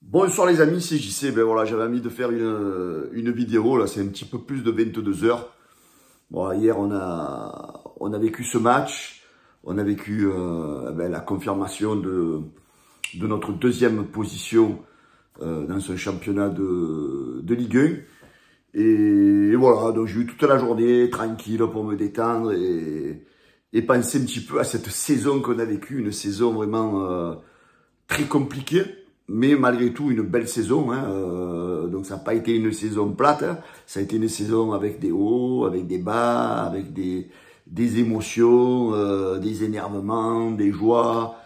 Bonsoir les amis, c'est JC. Ben voilà, j'avais envie de faire une vidéo, là c'est un petit peu plus de 22 heures. Bon, hier on a vécu ce match, on a vécu la confirmation de notre deuxième position dans ce championnat de Ligue 1. Et voilà, donc j'ai eu toute la journée tranquille pour me détendre et penser un petit peu à cette saison qu'on a vécue, une saison vraiment très compliquée. Mais malgré tout, une belle saison. Donc ça n'a pas été une saison plate. Ça a été une saison avec des hauts, avec des bas, avec des émotions, des énervements, des joies.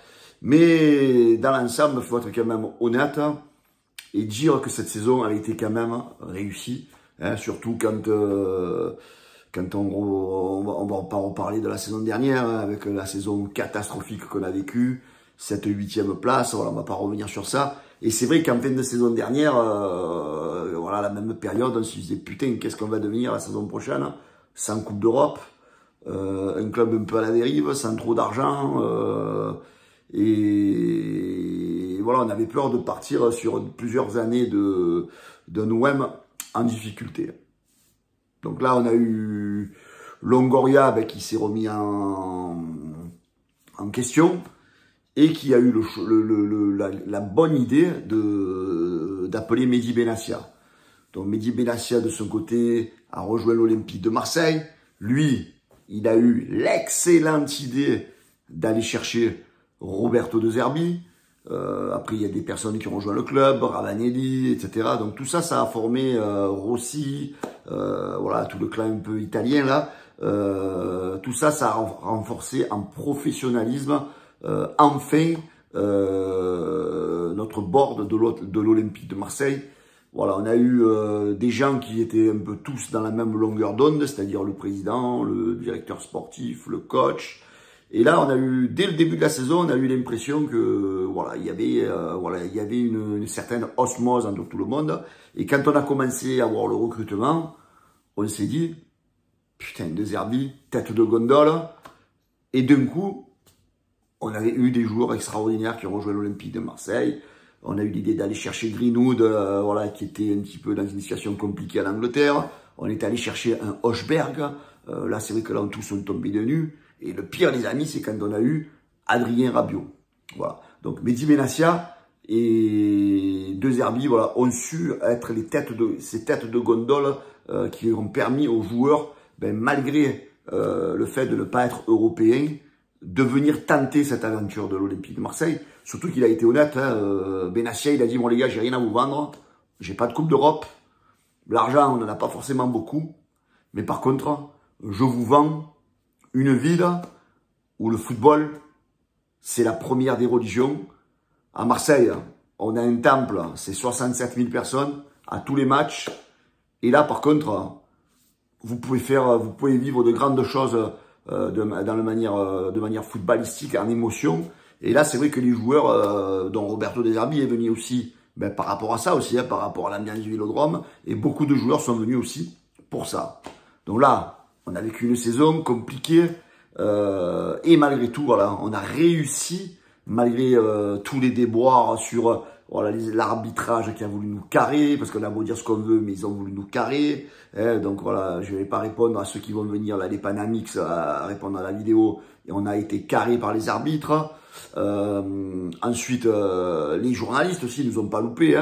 Mais dans l'ensemble, il faut être quand même honnête et dire que cette saison a été quand même réussie. Surtout quand on va pas reparler de la saison dernière, avec la saison catastrophique qu'on a vécue. Cette 8e place, voilà, on va pas revenir sur ça. Et c'est vrai qu'en fin de saison dernière, voilà, la même période, on se disait putain, qu'est-ce qu'on va devenir la saison prochaine, sans Coupe d'Europe, un club un peu à la dérive, sans trop d'argent, et voilà, on avait peur de partir sur plusieurs années d'un OM en difficulté. Donc là, on a eu Longoria qui s'est remis en question, et qui a eu la bonne idée d'appeler Mehdi Benassia. Donc Mehdi Benassia, de son côté, a rejoint l'Olympique de Marseille. Lui, il a eu l'excellente idée d'aller chercher Roberto De Zerbi. Après, il y a des personnes qui ont rejoint le club, Ravanelli, etc. Donc tout ça, ça a formé Rossi, voilà, tout le clan un peu italien là. Tout ça, ça a renforcé en professionnalisme enfin notre board de l'Olympique de Marseille. Voilà, on a eu des gens qui étaient un peu tous dans la même longueur d'onde, c'est-à-dire le président, le directeur sportif, le coach. Et là, on a eu, dès le début de la saison, on a eu l'impression que voilà, il y avait une certaine osmose entre tout le monde. Et quand on a commencé à voir le recrutement, on s'est dit, putain, De Zerbi, tête de gondole. Et d'un coup, on avait eu des joueurs extraordinaires qui ont rejoint l'Olympique de Marseille. On a eu l'idée d'aller chercher Greenwood, voilà, qui était un petit peu dans une situation compliquée en Angleterre. On est allé chercher un Hochberg. Là, c'est vrai que là, tous sont tombés de nu. Et le pire, les amis, c'est quand on a eu Adrien Rabiot. Voilà. Donc, Mehdi Benassia et De Zerbi, voilà, ont su être ces têtes de gondole qui ont permis aux joueurs, malgré le fait de ne pas être européens, de venir tenter cette aventure de l'Olympique de Marseille. Surtout qu'il a été honnête, Benassia, il a dit, bon les gars, j'ai rien à vous vendre, j'ai pas de Coupe d'Europe, l'argent, on n'en a pas forcément beaucoup, mais par contre, je vous vends une ville où le football, c'est la première des religions. À Marseille, on a un temple, c'est 67 000 personnes à tous les matchs, et là, par contre, vous pouvez vivre de grandes choses de manière footballistique, en émotion. Et là, c'est vrai que les joueurs, dont Roberto De Zerbi est venu aussi, par rapport à ça aussi, par rapport à l'ambiance du Vélodrome, et beaucoup de joueurs sont venus aussi pour ça. Donc là, on a vécu une saison compliquée, et malgré tout, voilà, on a réussi, malgré tous les déboires sur voilà, l'arbitrage qui a voulu nous carrer, parce qu'on a beau dire ce qu'on veut, mais ils ont voulu nous carrer. Donc voilà, je ne vais pas répondre à ceux qui vont venir, là, les Panamix, à répondre à la vidéo. Et on a été carré par les arbitres. Ensuite, les journalistes aussi nous ont pas loupé,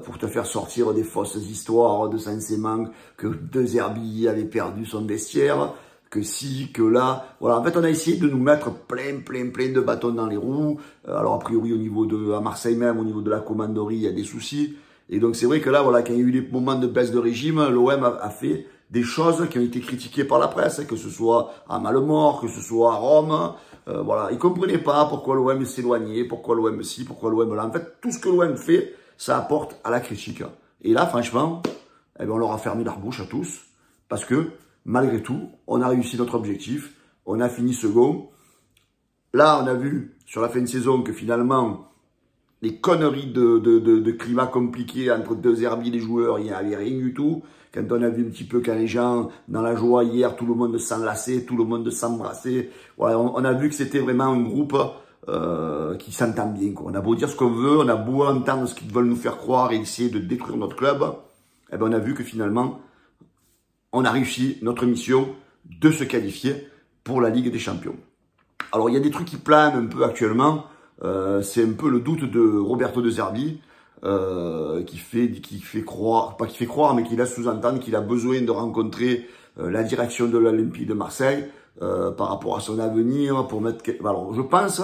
pour te faire sortir des fausses histoires de Saint-Sémang, que De Zerbi avait perdu son vestiaire, que si, que là. Voilà, en fait, on a essayé de nous mettre plein de bâtons dans les roues. Alors, a priori, à Marseille même, au niveau de la commanderie, il y a des soucis. Et donc, c'est vrai que là, voilà, quand il y a eu des moments de baisse de régime, l'OM a fait des choses qui ont été critiquées par la presse, que ce soit à Malemort, que ce soit à Rome. Voilà, ils comprenaient pas pourquoi l'OM s'éloignait, pourquoi l'OM ci, pourquoi l'OM là. En fait, tout ce que l'OM fait, ça apporte à la critique. Et là, franchement, on leur a fermé la bouche à tous, parce que, malgré tout, on a réussi notre objectif, on a fini second. Là, on a vu, sur la fin de saison, que finalement, les conneries de climat compliqué entre De Zerbi et les joueurs, il n'y avait rien du tout. Quand on a vu un petit peu quand les gens, dans la joie hier, tout le monde s'enlaçait, tout le monde s'embrassait. Voilà, on a vu que c'était vraiment un groupe qui s'entend bien, quoi. On a beau dire ce qu'on veut, on a beau entendre ce qu'ils veulent nous faire croire et essayer de détruire notre club, eh ben on a vu que finalement, on a réussi notre mission de se qualifier pour la Ligue des Champions. Alors, il y a des trucs qui planent un peu actuellement. C'est un peu le doute de Roberto De Zerbi, qui fait croire, pas qui fait croire, mais qui laisse sous-entendre qu'il a besoin de rencontrer la direction de l'Olympique de Marseille par rapport à son avenir, pour mettre... Alors, je pense,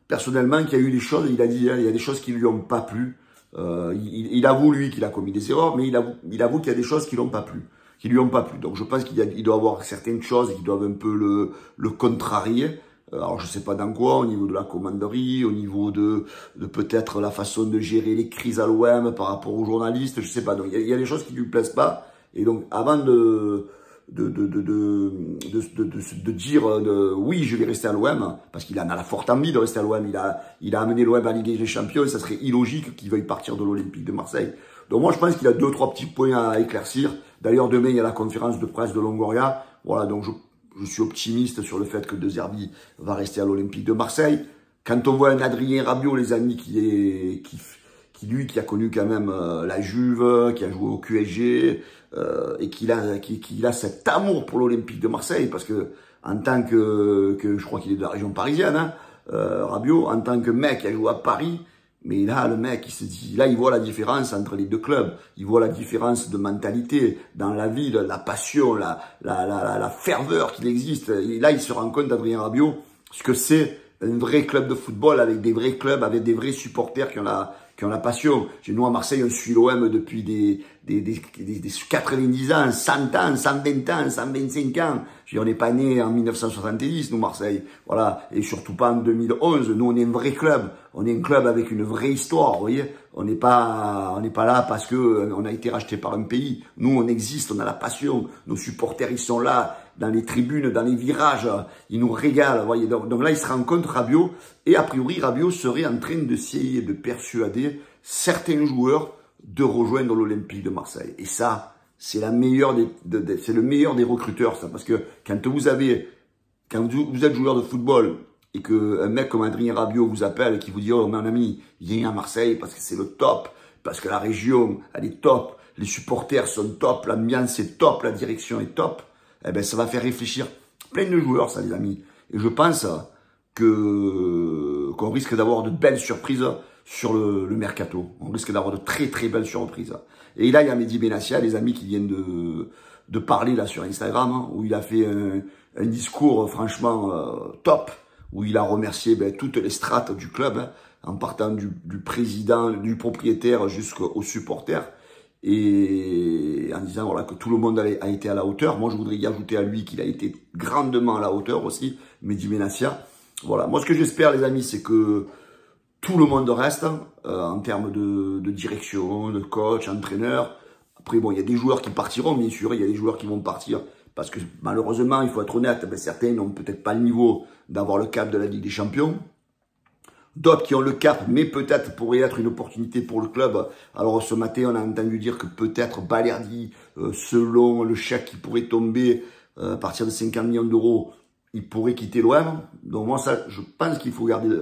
personnellement, qu'il y a eu des choses, il a dit, hein, il y a des choses qui lui ont pas plu. Il avoue, lui, qu'il a commis des erreurs, mais il avoue qu'il y a des choses qui l'ont pas plu. Qui lui ont pas plu. Donc je pense qu'il doit avoir certaines choses qui doivent un peu le contrarier. Alors je sais pas dans quoi, au niveau de la commanderie, au niveau de peut-être la façon de gérer les crises à l'OM par rapport aux journalistes, je sais pas. Donc il y a des choses qui lui plaisent pas. Et donc avant de dire oui, je vais rester à l'OM, parce qu'il en a la forte envie de rester à l'OM, il a amené l'OM à la Ligue des Champions, et ça serait illogique qu'il veuille partir de l'Olympique de Marseille. Donc moi je pense qu'il a 2-3 petits points à éclaircir. D'ailleurs demain il y a la conférence de presse de Longoria. Voilà, donc je suis optimiste sur le fait que De Zerbi va rester à l'Olympique de Marseille. Quand on voit un Adrien Rabiot, les amis, qui a connu quand même la Juve, qui a joué au QSG, et qui a cet amour pour l'Olympique de Marseille, parce que en tant que je crois qu'il est de la région parisienne, hein, Rabiot, en tant que mec qui a joué à Paris, mais là, le mec, il se dit, là, il voit la différence entre les deux clubs. Il voit la différence de mentalité dans la ville, la passion, la ferveur qu'il existe. Et là, il se rend compte, Adrien Rabiot, ce que c'est un vrai club de football avec des vrais clubs, avec des vrais supporters qui ont la passion. Nous, à Marseille, on suit l'OM depuis des 90 ans, 100 ans, 120 ans, 125 ans. On n'est pas né en 1970, nous, Marseille. Voilà. Et surtout pas en 2011. Nous, on est un vrai club. On est un club avec une vraie histoire, vous voyez. On n'est pas là parce que on a été racheté par un pays. Nous, on existe, on a la passion. Nos supporters, ils sont là, dans les tribunes, dans les virages. Ils nous régalent, vous voyez. Donc là, il se rencontre Rabiot. Et a priori, Rabiot serait en train d'essayer de persuader certains joueurs de rejoindre l'Olympique de Marseille. Et ça, c'est la meilleure c'est le meilleur des recruteurs, ça. Parce que quand vous êtes joueur de football et qu'un mec comme Adrien Rabiot vous appelle et qui vous dit « Oh, mon ami, viens à Marseille parce que c'est le top, parce que la région, elle est top, les supporters sont top, l'ambiance est top, la direction est top », eh ben, ça va faire réfléchir plein de joueurs, ça, les amis. Et je pense qu'on risque d'avoir de belles surprises sur le mercato. On risque d'avoir de très très belles surprises. Et là, il y a Mehdi Benassia, les amis, qui viennent de parler là sur Instagram, hein, où il a fait un discours franchement top, où il a remercié toutes les strates du club, hein, en partant du président, du propriétaire jusqu'aux supporters, et en disant voilà que tout le monde a été à la hauteur. Moi, je voudrais y ajouter à lui qu'il a été grandement à la hauteur aussi, Mehdi Benassia. Voilà, moi ce que j'espère, les amis, c'est que tout le monde reste en termes de direction, de coach, entraîneur. Après, bon, il y a des joueurs qui partiront, bien sûr, il y a des joueurs qui vont partir parce que malheureusement, il faut être honnête, certains n'ont peut-être pas le niveau d'avoir le cap de la Ligue des Champions. D'autres qui ont le cap, mais peut-être pourraient être une opportunité pour le club. Alors ce matin, on a entendu dire que peut-être Balerdi, selon le chèque qui pourrait tomber à partir de 50 millions d'euros, il pourrait quitter l'OM. Donc moi, ça, je pense qu'il faut garder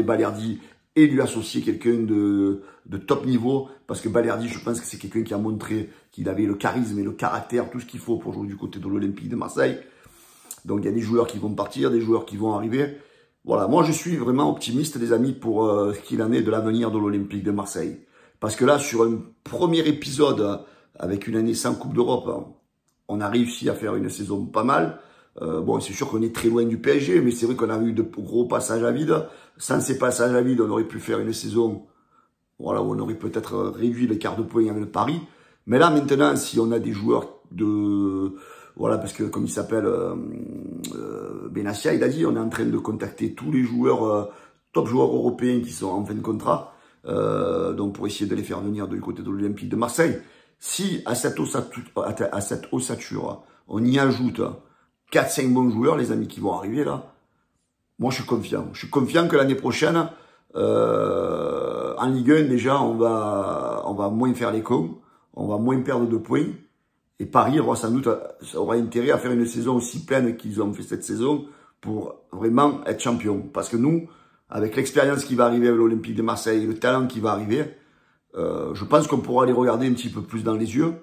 Balerdi et lui associer quelqu'un de top niveau, parce que Balerdi, je pense que c'est quelqu'un qui a montré qu'il avait le charisme et le caractère, tout ce qu'il faut pour jouer du côté de l'Olympique de Marseille. Donc il y a des joueurs qui vont partir, des joueurs qui vont arriver. Voilà, moi je suis vraiment optimiste, les amis, pour ce qu'il en est de l'avenir de l'Olympique de Marseille. Parce que là, sur un premier épisode, avec une année sans Coupe d'Europe, on a réussi à faire une saison pas mal. Bon, c'est sûr qu'on est très loin du PSG, mais c'est vrai qu'on a eu de gros passages à vide. Sans ces passages à vide, on aurait pu faire une saison, voilà, où on aurait peut-être réduit l'écart de points avec le Paris. Mais là, maintenant, si on a des joueurs voilà, parce que comme il s'appelle Benassia, il a dit, on est en train de contacter tous les joueurs, top joueurs européens qui sont en fin de contrat, donc pour essayer de les faire venir du côté de l'Olympique de Marseille. Si à cette ossature, on y ajoute 4-5 bons joueurs, les amis, qui vont arriver là, moi je suis confiant. Je suis confiant que l'année prochaine, en Ligue 1, déjà, on va moins faire les cons, on va moins perdre de points. Et Paris aura sans doute, ça aura intérêt à faire une saison aussi pleine qu'ils ont fait cette saison pour vraiment être champion. Parce que nous, avec l'expérience qui va arriver avec l'Olympique de Marseille, le talent qui va arriver, je pense qu'on pourra les regarder un petit peu plus dans les yeux.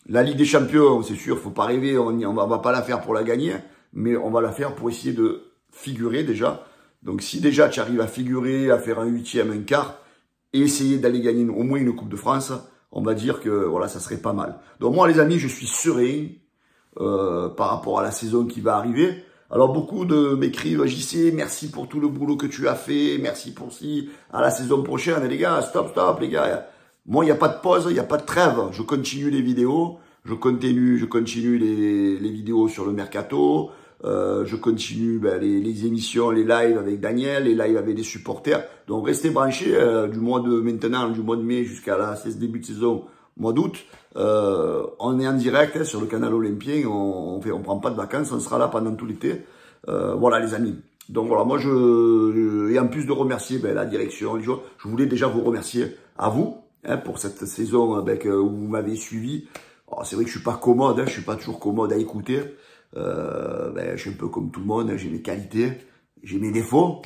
La Ligue des Champions, c'est sûr, faut pas rêver, on va pas la faire pour la gagner, mais on va la faire pour essayer de figurer déjà. Donc si déjà tu arrives à figurer, à faire un huitième, un quart, et essayer d'aller gagner au moins une Coupe de France, on va dire que voilà, ça serait pas mal. Donc moi les amis, je suis serein par rapport à la saison qui va arriver. Alors beaucoup de m'écrivent, JC, merci pour tout le boulot que tu as fait, merci pour si, à la saison prochaine. Et les gars, stop, les gars. Moi, il n'y a pas de pause, il n'y a pas de trêve. Je continue les vidéos, je continue les vidéos sur le mercato, je continue les émissions, les lives avec Daniel, les lives avec des supporters. Donc restez branchés du mois de maintenant, du mois de mai jusqu'à la début de saison, mois d'août. On est en direct sur le canal Olympien, on prend pas de vacances, on sera là pendant tout l'été. Voilà les amis. Donc voilà, moi et en plus de remercier la direction, les joueurs, je voulais déjà vous remercier à vous pour cette saison où vous m'avez suivi. C'est vrai que je suis pas commode, je suis pas toujours commode à écouter. Je suis un peu comme tout le monde, j'ai mes qualités, j'ai mes défauts.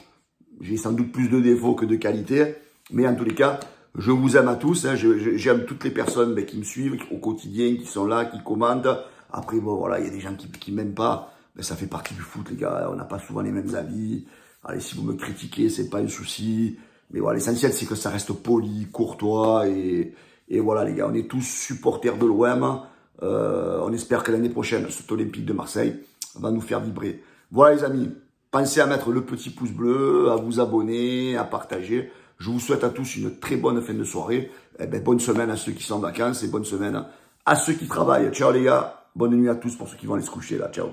J'ai sans doute plus de défauts que de qualités, mais en tous les cas, je vous aime à tous. J'aime toutes les personnes qui me suivent au quotidien, qui sont là, qui commentent. Après, bon, voilà, il y a des gens qui m'aiment pas. Mais ça fait partie du foot, les gars. On n'a pas souvent les mêmes avis. Allez, si vous me critiquez, c'est pas un souci. Mais voilà, l'essentiel, c'est que ça reste poli, courtois. Et voilà, les gars, on est tous supporters de l'OM. On espère que l'année prochaine, cet Olympique de Marseille va nous faire vibrer. Voilà, les amis. Pensez à mettre le petit pouce bleu, à vous abonner, à partager. Je vous souhaite à tous une très bonne fin de soirée. Bonne semaine à ceux qui sont en vacances et bonne semaine à ceux qui travaillent. Ciao les gars. Bonne nuit à tous pour ceux qui vont aller se coucher là. Ciao.